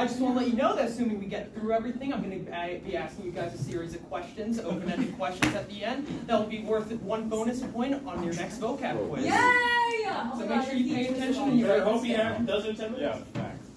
I just want to let you know that assuming we get through everything, I'm going to be asking you guys a series of questions, open-ended questions at the end. That will be worth 1 bonus point on your next vocab quiz. Yay! So make sure you pay attention and you write hope this you down. have doesn't tell me. Yeah, facts.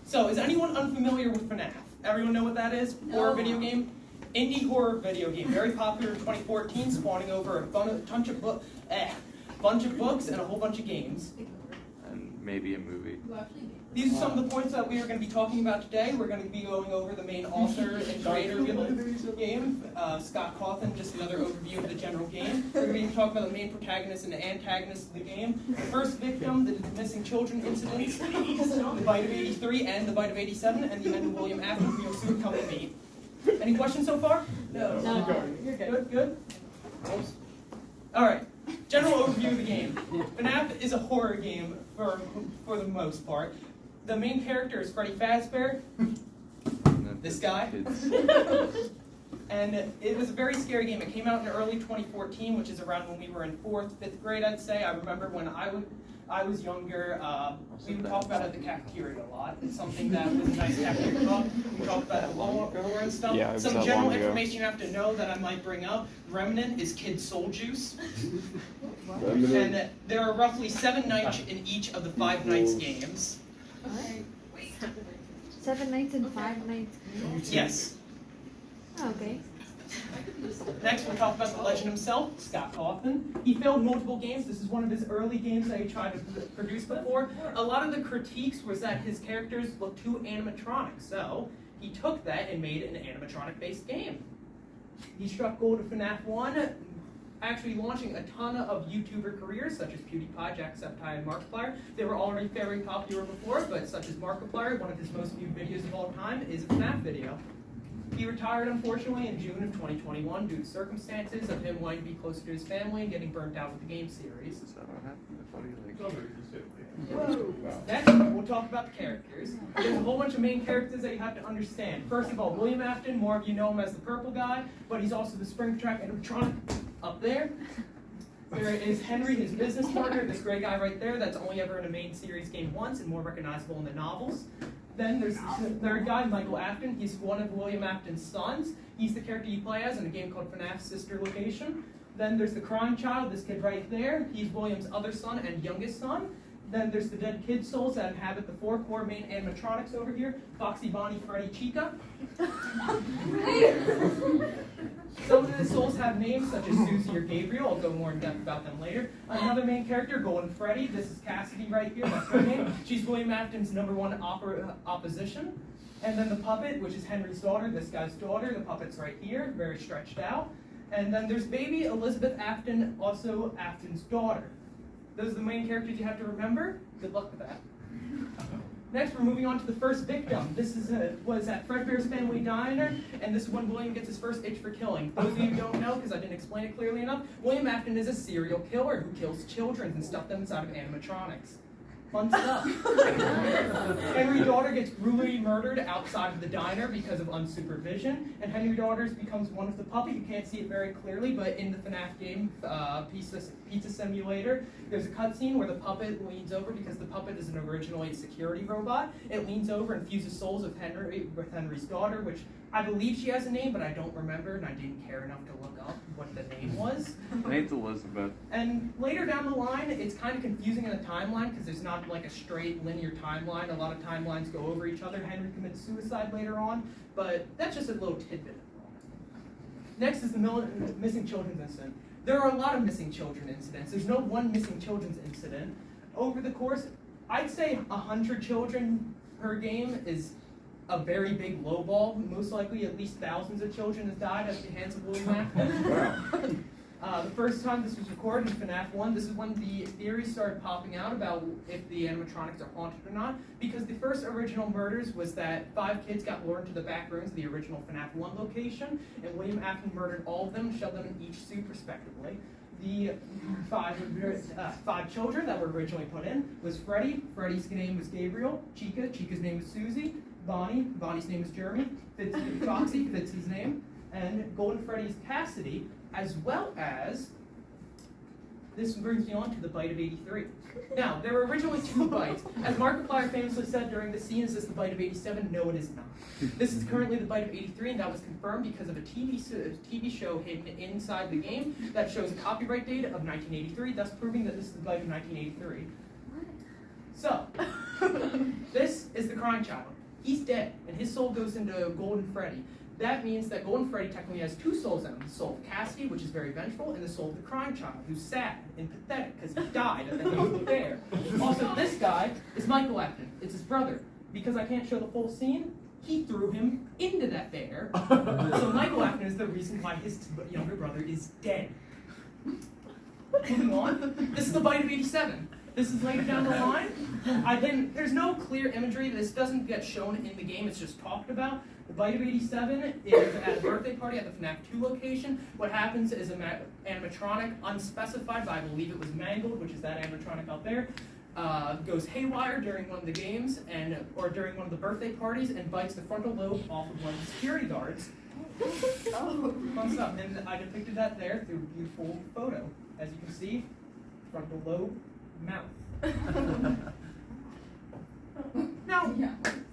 So is anyone unfamiliar with FNAF? Everyone know what that is? No. Horror video game? Indie horror video game. Very popular in 2014, spawning over a bunch of books and a whole bunch of games. And maybe a movie. These are some of the points that we are going to be talking about today. We're going to be going over the main author and creator of the game, Scott Cawthon, just another overview of the general game. We're going to be talking about the main protagonist and the antagonist of the game. The first victim, the missing children incident, the bite of 83 and the bite of 87, and the end of William Afton, who you'll soon come to meet. Any questions so far? No. You're good. Good? All right. General overview of the game. FNAF is a horror game for the most part. The main character is Freddy Fazbear, this guy. And it was a very scary game. It came out in early 2014, which is around when we were in 4th, 5th grade, I'd say. I remember when I was younger, we would talk about it at the cafeteria a lot. It's something that was a nice cafeteria talk. We talked about horror and stuff. Yeah, it was Some that general long ago. information you have to know that I might bring up. Remnant is kid soul juice. And there are roughly 7 nights in each of the 5 nights games. 7 nights and 5 nights. Yes. Oh, okay. Next, we'll talk about the legend himself, Scott Cawthon. He failed multiple games. This is one of his early games that he tried to produce before. A lot of the critiques was that his characters looked too animatronic, so he took that and made an animatronic-based game. He struck gold at FNAF 1, actually launching a ton of YouTuber careers, such as PewDiePie, Jacksepticeye, and Markiplier. They were already very popular before, but such as Markiplier, one of his most viewed videos of all time, is a FNAF video. He retired, unfortunately, in June of 2021 due to circumstances of him wanting to be closer to his family and getting burnt out with the game series. Is that what happened? I thought he like... Next, we'll talk about the characters. There's a whole bunch of main characters that you have to understand. First of all, William Afton, more of you know him as the purple guy, but he's also the Springtrap animatronic up there. There is Henry, his business partner, this gray guy right there that's only ever in a main series game once and more recognizable in the novels. Then there's the third guy, Michael Afton. He's one of William Afton's sons. He's the character you play as in a game called FNAF Sister Location. Then there's the crying child, this kid right there. He's William's other son and youngest son. Then there's the dead kid souls that inhabit the 4 core main animatronics over here. Foxy, Bonnie, Freddy, Chica. Some of the souls have names such as Susie or Gabriel. I'll go more in depth about them later. Another main character, Golden Freddy. This is Cassidy right here. That's her name. She's William Afton's #1 opposition. And then the puppet, which is Henry's daughter, this guy's daughter. The puppet's right here, very stretched out. And then there's baby Elizabeth Afton, also Afton's daughter. Those are the main characters you have to remember. Good luck with that. Next, we're moving on to the first victim. This was at Fredbear's Family Diner, and this is when William gets his first itch for killing. Those of you who don't know, because I didn't explain it clearly enough, William Afton is a serial killer who kills children and stuffs them inside of animatronics. Fun stuff. Henry Daughter gets brutally murdered outside of the diner because of unsupervision, and Henry Daughters becomes one of the puppet. You can't see it very clearly, but in the FNAF game, Pizza Simulator, there's a cutscene where the puppet leans over because the puppet is an originally security robot. It leans over and fuses souls with Henry's daughter, which I believe she has a name, but I don't remember, and I didn't care enough to look up what the name was. Name's Elizabeth. And later down the line, it's kind of confusing in the timeline because there's not like a straight linear timeline. A lot of timelines go over each other. Henry commits suicide later on, but that's just a little tidbit. Next is the missing children's incident. There are a lot of missing children incidents. There's no one missing children's incident. Over the course, I'd say 100 children per game is a very big lowball. Most likely at least thousands of children have died at the hands of William Afton. The first time this was recorded in FNAF 1, this is when the theories started popping out about if the animatronics are haunted or not, because the first original murders was that 5 kids got lured into the back rooms of the original FNAF 1 location, and William Afton murdered all of them, shoved them in each suit respectively. The five children that were originally put in was Freddy. Freddy's name was Gabriel. Chica's name was Susie. Bonnie's name is Jeremy. Foxy, Fitzy's name. And Golden Freddy's Cassidy, as well as this brings me on to the bite of 83. Now, there were originally 2 bites. As Markiplier famously said during the scene, is this the bite of 87? No, it is not. This is currently the bite of 83, and that was confirmed because of a TV show hidden inside the game that shows a copyright date of 1983, thus proving that this is the bite of 1983. So, this is the crying child. He's dead, and his soul goes into Golden Freddy. That means that Golden Freddy technically has 2 souls in him. The soul of Cassidy, which is very vengeful, and the soul of the crying child, who's sad and pathetic because he died at the hands of the bear. Also, this guy is Michael Afton. It's his brother. Because I can't show the full scene, he threw him into that bear. So Michael Afton is the reason why his younger brother is dead. Moving on, this is the bite of 87. This is later down the line. There's no clear imagery. This doesn't get shown in the game. It's just talked about. The bite of 87 is at a birthday party at the FNAF 2 location. What happens is an animatronic, unspecified, but I believe it was Mangled, which is that animatronic out there, goes haywire during one of the games or during one of the birthday parties and bites the frontal lobe off of one of the security guards. Fun stuff. And I depicted that there through a beautiful photo. As you can see, frontal lobe, mouth. Now,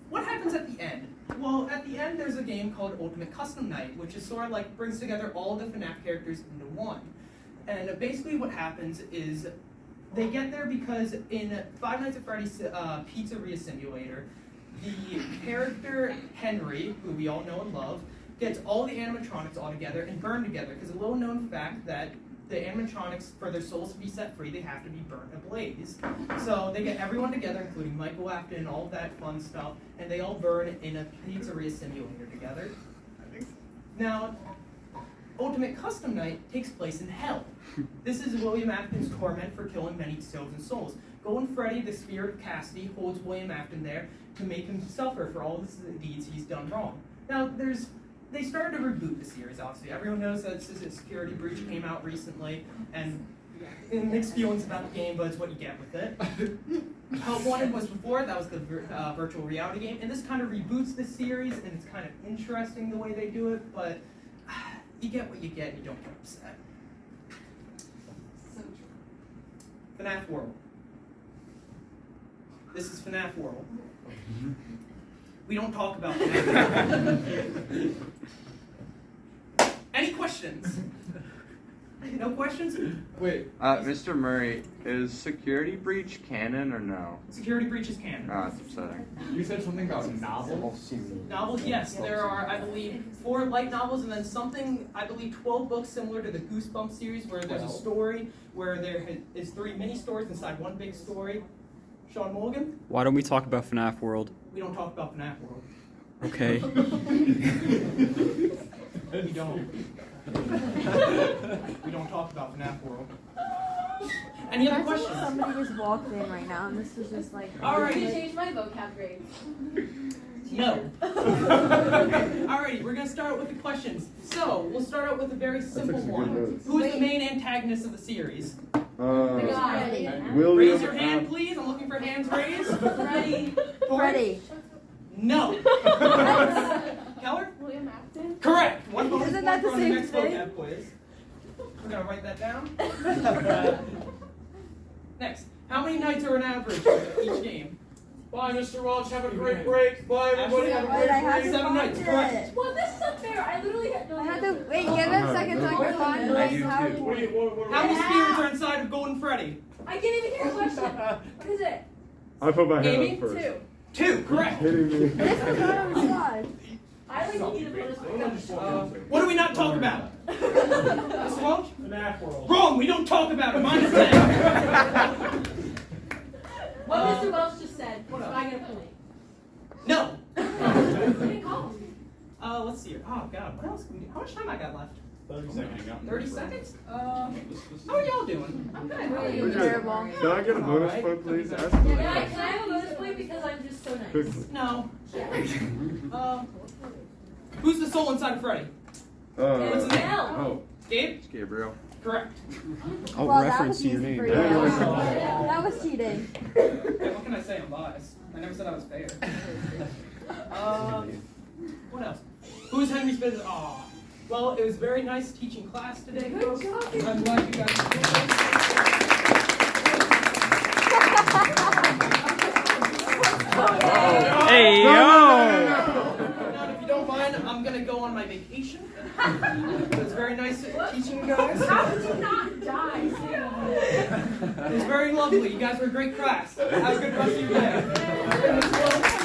what happens at the end? Well, at the end there's a game called Ultimate Custom Night, which is sort of like brings together all the FNAF characters into one. And basically what happens is they get there because in Five Nights at Freddy's Pizzeria Simulator, the character Henry, who we all know and love, gets all the animatronics all together and burned together, because a little known fact that the animatronics, for their souls to be set free, they have to be burnt ablaze. So they get everyone together, including Michael Afton and all that fun stuff, and they all burn in a pizzeria simulator together. Now, Ultimate Custom Night takes place in hell. This is William Afton's torment for killing many chosen souls. Golden Freddy, the spirit of Cassidy, holds William Afton there to make him suffer for all the deeds he's done wrong. Now, they started to reboot the series, obviously. Everyone knows that a security breach came out recently, and mixed feelings about the game, but it's what you get with it. Help Wanted was before, that was the virtual reality game, and this kind of reboots the series, and it's kind of interesting the way they do it, but you get what you get, and you don't get upset. So true. FNAF World. This is FNAF World. We don't talk about FNAF. Any questions? No questions? Wait. Mr. Murray, is security breach canon or no? Security breach is canon. Oh, it's upsetting. You said something about novels? Novels, yes. There are, I believe, 4 light novels and then something, I believe, 12 books similar to the Goosebumps series where there's a story where there is 3 mini stories inside one big story. Sean Mulligan? Why don't we talk about FNAF World? We don't talk about FNAF World. Okay. We don't. We don't talk about FNAF World. Any other Imagine if questions? somebody just walked in right now and this was just like. All right. I'm gonna change my vocab grade. No. Alrighty, we're gonna start with the questions. So, we'll start out with a very simple actually good one. notes. Who is the main antagonist of the series? Freddy. William Raise your hand, please. I'm looking for hands raised. Freddy. Freddy. No. Keller? William Afton. Correct. One bonus Isn't point that the for on same next thing? vocab quiz. We're gonna write that down. Next, how many nights are an average each game? Bye, Mr. Welch. Have a great break. Bye, everybody. Have a Wait, great I had break. to 7 nights, find correct. it. Well, this is unfair. I literally had no. I had to wait. Give it a second so I can find I it. do How too. do Wait, what? How many spirits are inside of Golden Freddy? I can't even hear a question. What is it? I put my Amy? hand up first. 2. 2, correct. Hitting me. This was not on the slide. I like need a bonus point. What do we not talk about? Mr. Welch? FNAF World. Wrong, we don't talk about it. Minus 10. What Mr. Welch just said. What Am else? I gonna point? No. I didn't call him. Let's see here. Oh, God. What else can we do? How much time I got left? 30 seconds. 30 seconds? How are y'all doing? I'm good. How are you? We're good. Terrible. Can I get a bonus Alright. point, please? Ask Can me. I have a bonus point because I'm just so nice? Quickly. No. Who's the soul inside of Freddy? What's his name? Oh. Gabe? It's Gabriel. Correct. I'll Well, that reference was to your easy name. for you. Yeah. That was cheating. Hey, what can I say? I'm biased. I never said I was fair. What else? Who's Henry's business? Aw. Well, it was very nice teaching class today, folks. I'm glad you guys enjoyed it. Hey, yo! Now, if you don't mind, I'm gonna go on my vacation. It was very nice teaching you guys. How did you not die? It was very lovely. You guys were a great class. Have a good rest of your day.